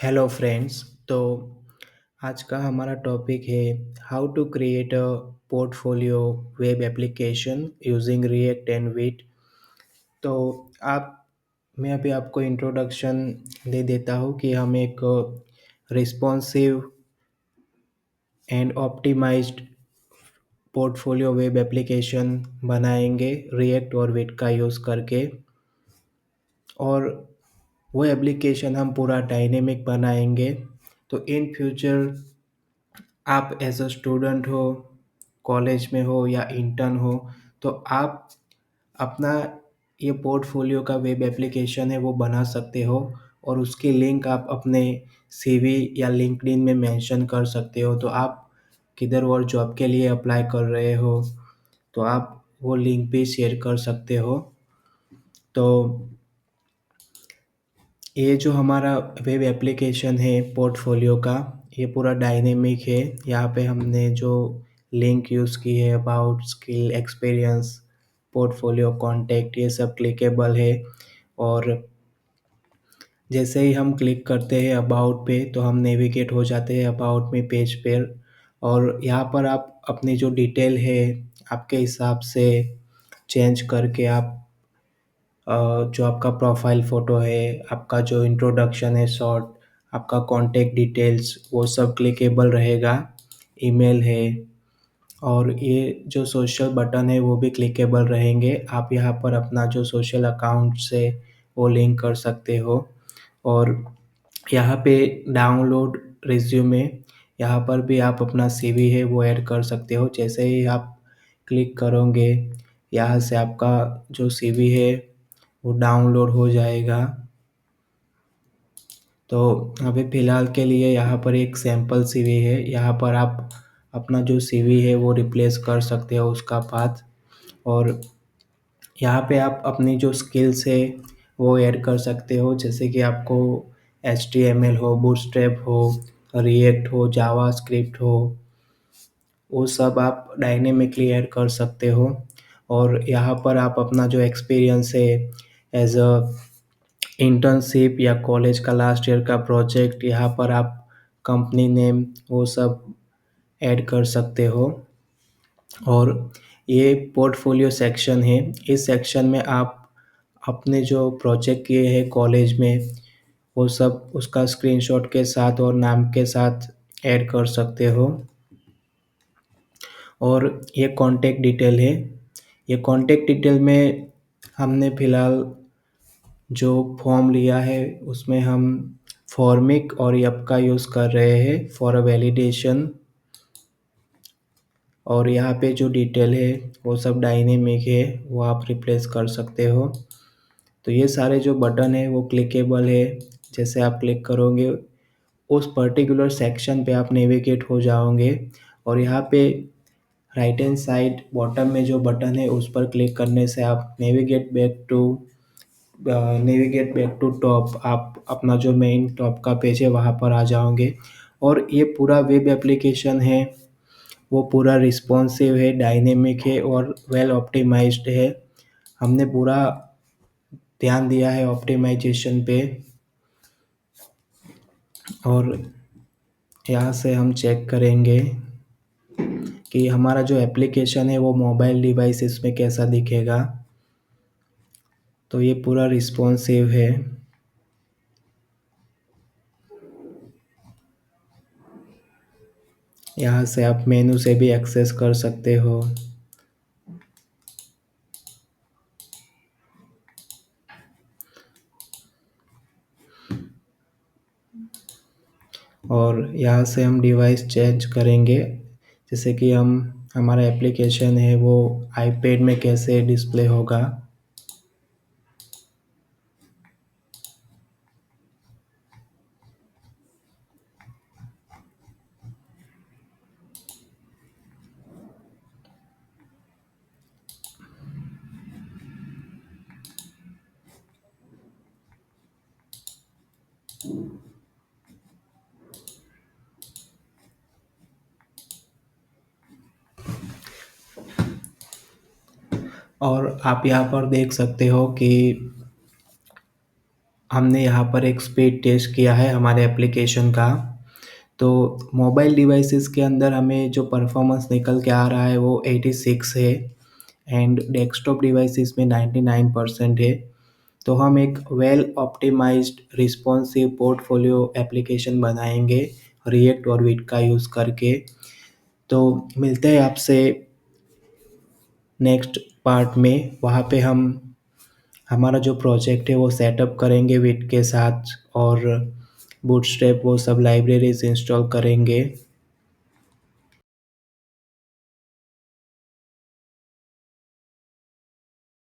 Hello friends. तो आज का हमारा टॉपिक है how to create a portfolio web application using React and Vite. तो आप मैं अभी आपको इंट्रोडक्शन दे देता हूँ कि हम एक responsive and optimised portfolio web application बनाएंगे रिएक्ट और विट का यूज़ करके। और वो एप्लीकेशन हम पूरा डायनेमिक बनाएंगे। तो इन फ्यूचर आप एज अ स्टूडेंट हो, कॉलेज में हो या इंटर्न हो, तो आप अपना ये पोर्टफोलियो का वेब एप्लीकेशन है वो बना सकते हो। और उसकी लिंक आप अपने सीवी या लिंक्डइन में मेंशन कर सकते हो। तो आप किधर और जॉब के लिए अप्लाई कर रहे हो तो आप वो लिंक भी शेयर कर सकते हो। तो ये जो हमारा वेब एप्लीकेशन है पोर्टफोलियो का, ये पूरा डायनेमिक है। यहाँ पे हमने जो लिंक यूज़ की है about, skill, experience, portfolio, contact, ये सब क्लिकेबल है। और जैसे ही हम क्लिक करते हैं अबाउट पे तो हम नेविगेट हो जाते हैं अबाउट में पेज पर। और यहाँ पर आप अपनी जो डिटेल है आपके हिसाब से चेंज करके आप जो आपका प्रोफाइल फ़ोटो है, आपका जो इंट्रोडक्शन है शॉर्ट, आपका कॉन्टैक्ट डिटेल्स वो सब क्लिकेबल रहेगा। ईमेल है और ये जो सोशल बटन है वो भी क्लिकेबल रहेंगे। आप यहाँ पर अपना जो सोशल अकाउंट से वो लिंक कर सकते हो। और यहाँ पे डाउनलोड रिज्यूमे, यहाँ पर भी आप अपना सीवी है वो ऐड कर सकते हो। जैसे ही आप क्लिक करोगे यहाँ से आपका जो सीवी है वो डाउनलोड हो जाएगा। तो अभी फ़िलहाल के लिए यहाँ पर एक सैंपल सीवी है, यहाँ पर आप अपना जो सीवी है वो रिप्लेस कर सकते हो उसका पाथ। और यहाँ पे आप अपनी जो स्किल्स है वो ऐड कर सकते हो। जैसे कि आपको HTML हो, बूटस्ट्रैप हो, रिएक्ट हो, जावास्क्रिप्ट हो, वो सब आप डायनेमिकली ऐड कर सकते हो। और यहाँ पर आप अपना जो एक्सपीरियंस है एज अ इंटर्नशिप या कॉलेज का लास्ट ईयर का प्रोजेक्ट, यहाँ पर आप कंपनी नेम वो सब ऐड कर सकते हो। और ये पोर्टफोलियो सेक्शन है, इस सेक्शन में आप अपने जो प्रोजेक्ट किए हैं कॉलेज में वो सब उसका स्क्रीनशॉट के साथ और नाम के साथ ऐड कर सकते हो। और ये कॉन्टैक्ट डिटेल है, ये कॉन्टैक्ट डिटेल में हमने फ़िलहाल जो फॉर्म लिया है उसमें हम फॉर्मिक और यप का यूज़ कर रहे हैं फॉर अ वैलिडेशन। और यहाँ पे जो डिटेल है वो सब डायनेमिक है, वो आप रिप्लेस कर सकते हो। तो ये सारे जो बटन है वो क्लिकेबल है। जैसे आप क्लिक करोगे उस पर्टिकुलर सेक्शन पे आप नेविगेट हो जाओगे। और यहाँ पे राइट हैंड साइड बॉटम में जो बटन है उस पर क्लिक करने से आप नेविगेट बैक टू टॉप, आप अपना जो मेन टॉप का पेज है वहाँ पर आ जाओगे। और ये पूरा वेब एप्लीकेशन है वो पूरा रिस्पॉन्सिव है, डायनेमिक है और वेल ऑप्टिमाइज्ड है। हमने पूरा ध्यान दिया है ऑप्टिमाइजेशन पे। और यहाँ से हम चेक करेंगे कि हमारा जो एप्लीकेशन है वो मोबाइल डिवाइसेस में कैसा दिखेगा। तो ये पूरा रिस्पॉन्सिव है। यहाँ से आप मेनू से भी एक्सेस कर सकते हो। और यहाँ से हम डिवाइस चेंज करेंगे। जैसे कि हम हमारा एप्लीकेशन है वो आईपैड में कैसे डिस्प्ले होगा। और आप यहाँ पर देख सकते हो कि हमने यहाँ पर एक स्पीड टेस्ट किया है हमारे एप्लीकेशन का। तो मोबाइल डिवाइसेस के अंदर हमें जो परफॉर्मेंस निकल के आ रहा है वो 86 है एंड डेस्कटॉप डिवाइसेस में 99% है। तो हम एक well optimised responsive portfolio application बनाएंगे रिएक्ट और विट का यूज़ करके। तो मिलते हैं आपसे नेक्स्ट पार्ट में। वहाँ पे हम हमारा जो प्रोजेक्ट है वो सेटअप करेंगे विट के साथ और बूटस्ट्रैप वो सब लाइब्रेरीज इंस्टॉल करेंगे।